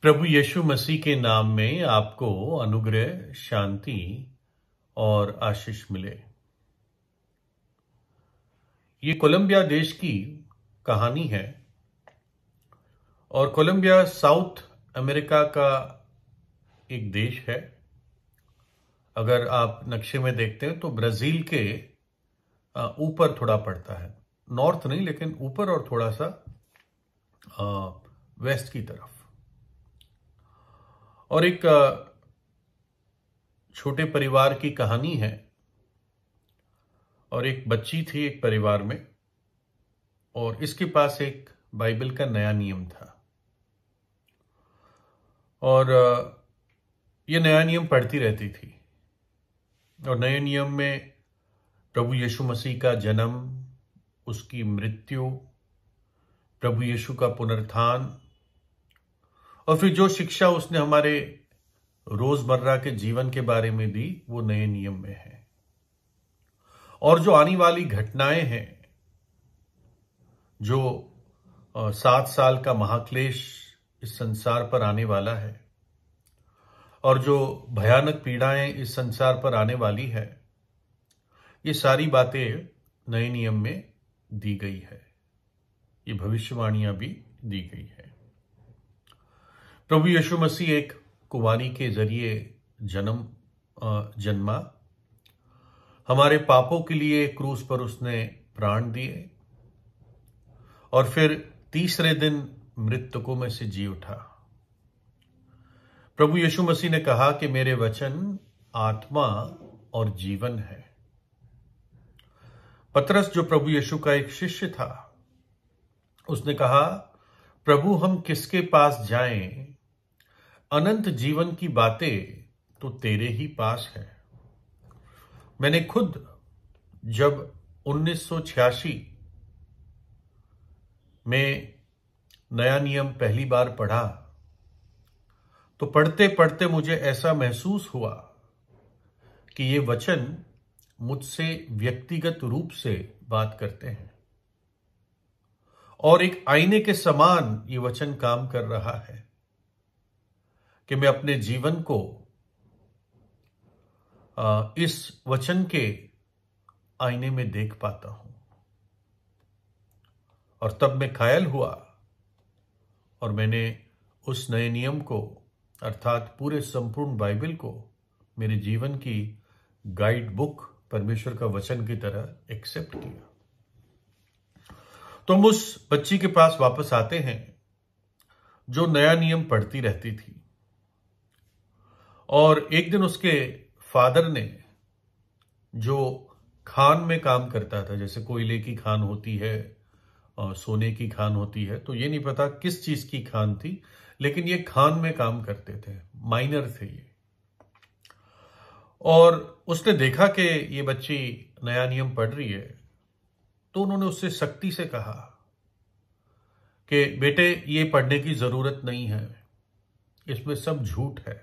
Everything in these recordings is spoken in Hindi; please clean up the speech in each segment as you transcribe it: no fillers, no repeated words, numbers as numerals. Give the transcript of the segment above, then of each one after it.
प्रभु यीशु मसीह के नाम में आपको अनुग्रह, शांति और आशीष मिले। ये कोलंबिया देश की कहानी है और कोलंबिया साउथ अमेरिका का एक देश है। अगर आप नक्शे में देखते हैं तो ब्राजील के ऊपर थोड़ा पड़ता है, नॉर्थ नहीं लेकिन ऊपर और थोड़ा सा वेस्ट की तरफ। और एक छोटे परिवार की कहानी है और एक बच्ची थी एक परिवार में और इसके पास एक बाइबल का नया नियम था और ये नया नियम पढ़ती रहती थी। और नए नियम में प्रभु यीशु मसीह का जन्म, उसकी मृत्यु, प्रभु यीशु का पुनरुत्थान और फिर जो शिक्षा उसने हमारे रोजमर्रा के जीवन के बारे में दी वो नए नियम में है। और जो आने वाली घटनाएं हैं, जो 7 साल का महाक्लेश इस संसार पर आने वाला है और जो भयानक पीड़ाएं इस संसार पर आने वाली है, ये सारी बातें नए नियम में दी गई है। ये भविष्यवाणियां भी दी गई है। प्रभु यीशु मसीह एक कुंवारी के जरिए जन्मा, हमारे पापों के लिए क्रूस पर उसने प्राण दिए और फिर तीसरे दिन मृतकों में से जी उठा। प्रभु यीशु मसीह ने कहा कि मेरे वचन आत्मा और जीवन है। पतरस, जो प्रभु यीशु का एक शिष्य था, उसने कहा, प्रभु हम किसके पास जाएं? अनंत जीवन की बातें तो तेरे ही पास है। मैंने खुद जब 1986 में नया नियम पहली बार पढ़ा तो पढ़ते पढ़ते मुझे ऐसा महसूस हुआ कि ये वचन मुझसे व्यक्तिगत रूप से बात करते हैं और एक आईने के समान ये वचन काम कर रहा है कि मैं अपने जीवन को इस वचन के आईने में देख पाता हूं। और तब मैं घायल हुआ और मैंने उस नए नियम को, अर्थात पूरे संपूर्ण बाइबल को, मेरे जीवन की गाइड बुक, परमेश्वर का वचन की तरह एक्सेप्ट किया। तो हम उस बच्ची के पास वापस आते हैं जो नया नियम पढ़ती रहती थी। और एक दिन उसके फादर ने, जो खान में काम करता था, जैसे कोयले की खान होती है और सोने की खान होती है, तो ये नहीं पता किस चीज की खान थी, लेकिन ये खान में काम करते थे, माइनर थे ये। और उसने देखा कि ये बच्ची नया नियम पढ़ रही है, तो उन्होंने उससे सख्ती से कहा कि बेटे ये पढ़ने की जरूरत नहीं है, इसमें सब झूठ है।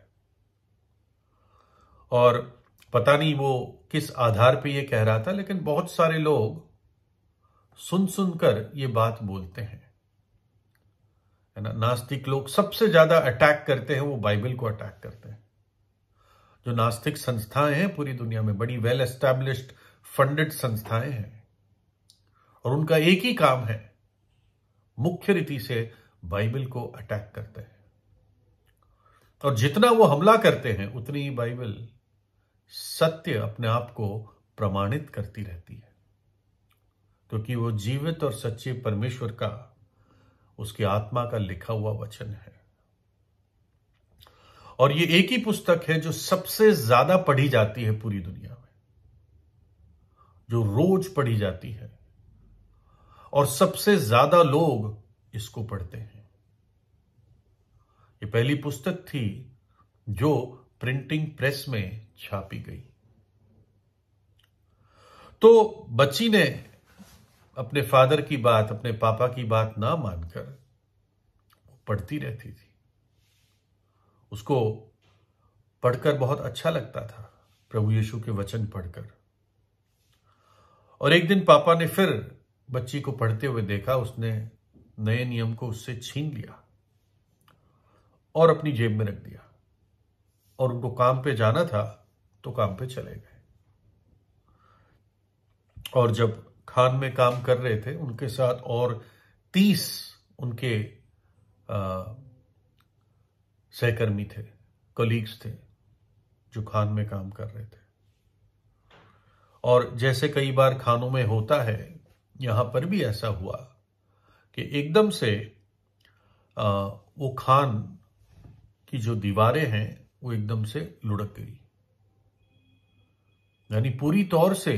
और पता नहीं वो किस आधार पे ये कह रहा था, लेकिन बहुत सारे लोग सुन सुनकर ये बात बोलते हैं, है ना। नास्तिक लोग सबसे ज्यादा अटैक करते हैं, वो बाइबल को अटैक करते हैं। जो नास्तिक संस्थाएं हैं पूरी दुनिया में, बड़ी वेल एस्टैब्लिश्ड फंडेड संस्थाएं हैं और उनका एक ही काम है, मुख्य रीति से बाइबल को अटैक करते हैं। और जितना वो हमला करते हैं उतनी ही बाइबल सत्य अपने आप को प्रमाणित करती रहती है, क्योंकि वो जीवित और सच्चे परमेश्वर का, उसकी आत्मा का लिखा हुआ वचन है। और ये एक ही पुस्तक है जो सबसे ज्यादा पढ़ी जाती है पूरी दुनिया में, जो रोज पढ़ी जाती है और सबसे ज्यादा लोग इसको पढ़ते हैं। ये पहली पुस्तक थी जो प्रिंटिंग प्रेस में छापी गई। तो बच्ची ने अपने फादर की बात, अपने पापा की बात ना मानकर पढ़ती रहती थी। उसको पढ़कर बहुत अच्छा लगता था, प्रभु यीशु के वचन पढ़कर। और एक दिन पापा ने फिर बच्ची को पढ़ते हुए देखा, उसने नए नियम को उससे छीन लिया और अपनी जेब में रख दिया, और उनको काम पे जाना था तो काम पे चले गए। और जब खान में काम कर रहे थे, उनके साथ और 30 उनके सहकर्मी थे, कलीग्स थे, जो खान में काम कर रहे थे। और जैसे कई बार खानों में होता है, यहां पर भी ऐसा हुआ कि एकदम से वो खान की जो दीवारें हैं वो एकदम से लुढ़क गई। यानी पूरी तौर से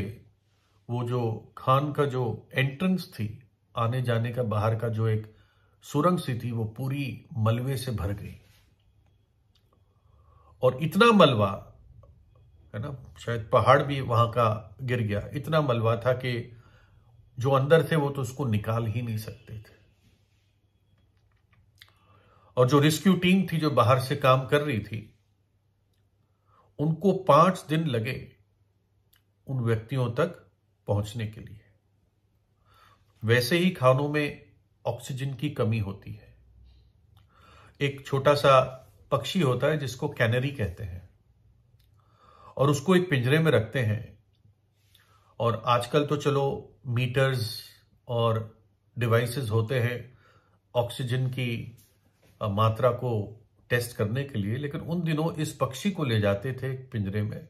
वो जो खान का जो एंट्रेंस थी, आने जाने का बाहर का जो एक सुरंग सी थी, वो पूरी मलबे से भर गई। और इतना मलबा है ना, शायद पहाड़ भी वहां का गिर गया, इतना मलबा था कि जो अंदर थे वो तो उसको निकाल ही नहीं सकते थे। और जो रेस्क्यू टीम थी जो बाहर से काम कर रही थी, उनको 5 दिन लगे उन व्यक्तियों तक पहुंचने के लिए। वैसे ही खानों में ऑक्सीजन की कमी होती है। एक छोटा सा पक्षी होता है जिसको कैनरी कहते हैं, और उसको एक पिंजरे में रखते हैं। और आजकल तो चलो मीटर्स और डिवाइसेस होते हैं ऑक्सीजन की मात्रा को टेस्ट करने के लिए, लेकिन उन दिनों इस पक्षी को ले जाते थे पिंजरे में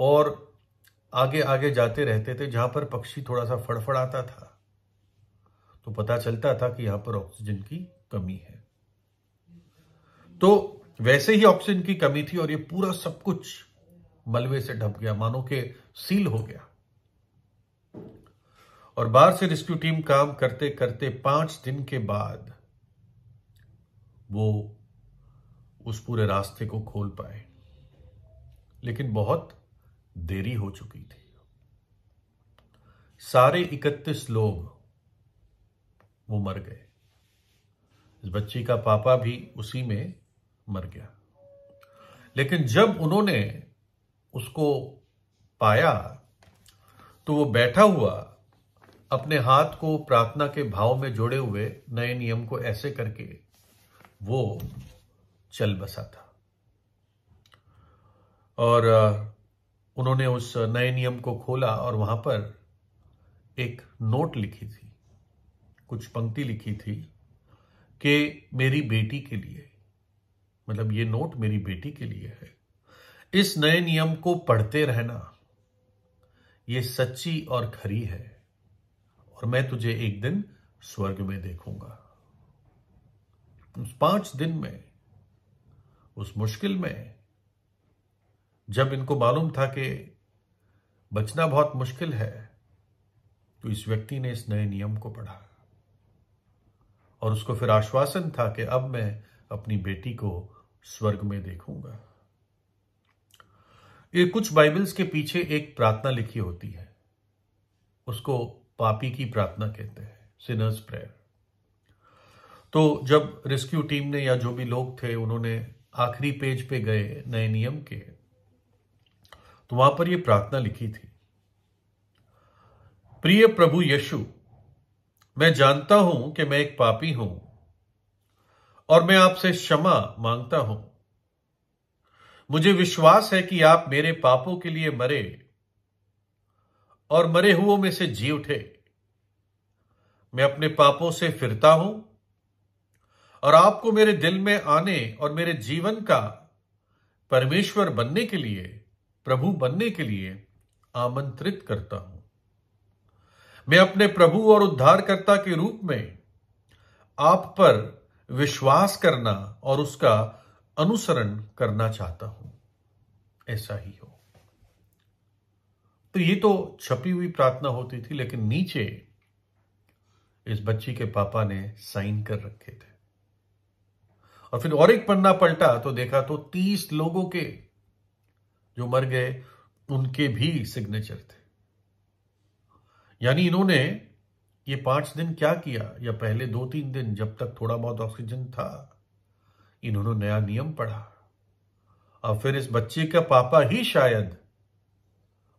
और आगे आगे जाते रहते थे। जहां पर पक्षी थोड़ा सा फड़फड़ाता था तो पता चलता था कि यहां पर ऑक्सीजन की कमी है। तो वैसे ही ऑक्सीजन की कमी थी और ये पूरा सब कुछ मलबे से ढक गया, मानो के सील हो गया। और बाहर से रेस्क्यू टीम काम करते करते 5 दिन के बाद वो उस पूरे रास्ते को खोल पाए, लेकिन बहुत देरी हो चुकी थी। सारे 31 लोग वो मर गए। इस बच्ची का पापा भी उसी में मर गया। लेकिन जब उन्होंने उसको पाया तो वो बैठा हुआ अपने हाथ को प्रार्थना के भाव में जोड़े हुए नए नियम को ऐसे करके वो चल बसा था। और उन्होंने उस नए नियम को खोला और वहां पर एक नोट लिखी थी, कुछ पंक्ति लिखी थी कि मेरी बेटी के लिए, मतलब ये नोट मेरी बेटी के लिए है। इस नए नियम को पढ़ते रहना, ये सच्ची और खरी है, और मैं तुझे एक दिन स्वर्ग में देखूंगा। उस 5 दिन में, उस मुश्किल में, जब इनको मालूम था कि बचना बहुत मुश्किल है, तो इस व्यक्ति ने इस नए नियम को पढ़ा और उसको फिर आश्वासन था कि अब मैं अपनी बेटी को स्वर्ग में देखूंगा। ये कुछ बाइबल्स के पीछे एक प्रार्थना लिखी होती है, उसको पापी की प्रार्थना कहते हैं, सिनर्स प्रेयर। तो जब रेस्क्यू टीम ने या जो भी लोग थे उन्होंने आखिरी पेज पे गए नए नियम के, तो वहां पर यह प्रार्थना लिखी थी, प्रिय प्रभु यीशु, मैं जानता हूं कि मैं एक पापी हूं और मैं आपसे क्षमा मांगता हूं। मुझे विश्वास है कि आप मेरे पापों के लिए मरे और मरे हुओं में से जी उठे। मैं अपने पापों से फिरता हूं और आपको मेरे दिल में आने और मेरे जीवन का परमेश्वर बनने के लिए, प्रभु बनने के लिए आमंत्रित करता हूं। मैं अपने प्रभु और उद्धारकर्ता के रूप में आप पर विश्वास करना और उसका अनुसरण करना चाहता हूं। ऐसा ही हो। तो ये तो छपी हुई प्रार्थना होती थी, लेकिन नीचे इस बच्ची के पापा ने साइन कर रखे थे। और फिर और एक पन्ना पलटा तो देखा तो 30 लोगों के जो मर गए उनके भी सिग्नेचर थे। यानी इन्होंने ये 5 दिन क्या किया, या पहले 2-3 दिन जब तक थोड़ा बहुत ऑक्सीजन था, इन्होंने नया नियम पढ़ा। और फिर इस बच्चे का पापा ही शायद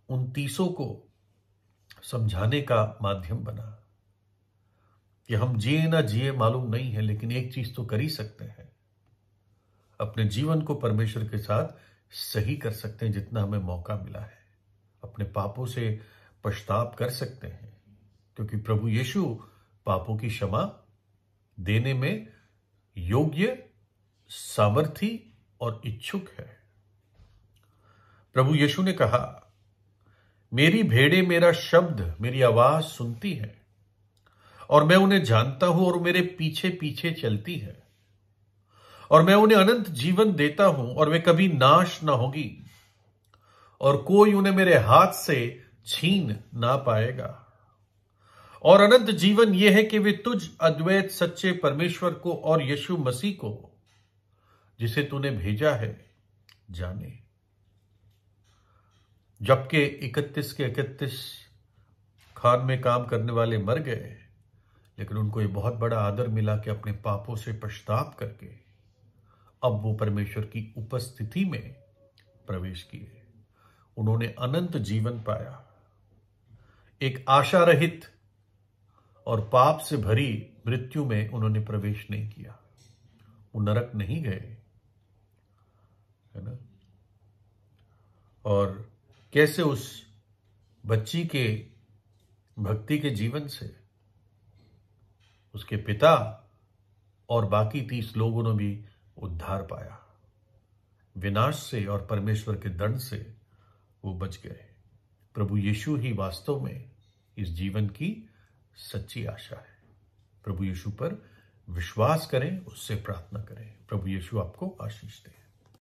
उन 30 को समझाने का माध्यम बना कि हम जिए ना जिए मालूम नहीं है, लेकिन एक चीज तो कर ही सकते हैं, अपने जीवन को परमेश्वर के साथ सही कर सकते हैं जितना हमें मौका मिला है। अपने पापों से पश्चाताप कर सकते हैं, क्योंकि प्रभु यीशु पापों की क्षमा देने में योग्य, सामर्थी और इच्छुक है। प्रभु यीशु ने कहा, मेरी भेड़ें मेरा शब्द, मेरी आवाज सुनती हैं और मैं उन्हें जानता हूं और मेरे पीछे पीछे चलती है और मैं उन्हें अनंत जीवन देता हूं और वे कभी नाश ना होगी और कोई उन्हें मेरे हाथ से छीन ना पाएगा। और अनंत जीवन यह है कि वे तुझ अद्वैत सच्चे परमेश्वर को और यीशु मसीह को जिसे तूने भेजा है जाने। जबकि 31 के 31 खान में काम करने वाले मर गए, लेकिन उनको ये बहुत बड़ा आदर मिला कि अपने पापों से पश्चाताप करके अब वो परमेश्वर की उपस्थिति में प्रवेश किए। उन्होंने अनंत जीवन पाया। एक आशा रहित और पाप से भरी मृत्यु में उन्होंने प्रवेश नहीं किया। वो नरक नहीं गए, है ना। और कैसे उस बच्ची के भक्ति के जीवन से उसके पिता और बाकी 30 लोगों ने भी उद्धार पाया। विनाश से और परमेश्वर के दंड से वो बच गए। प्रभु यीशु ही वास्तव में इस जीवन की सच्ची आशा है। प्रभु यीशु पर विश्वास करें, उससे प्रार्थना करें। प्रभु यीशु आपको आशीष दे।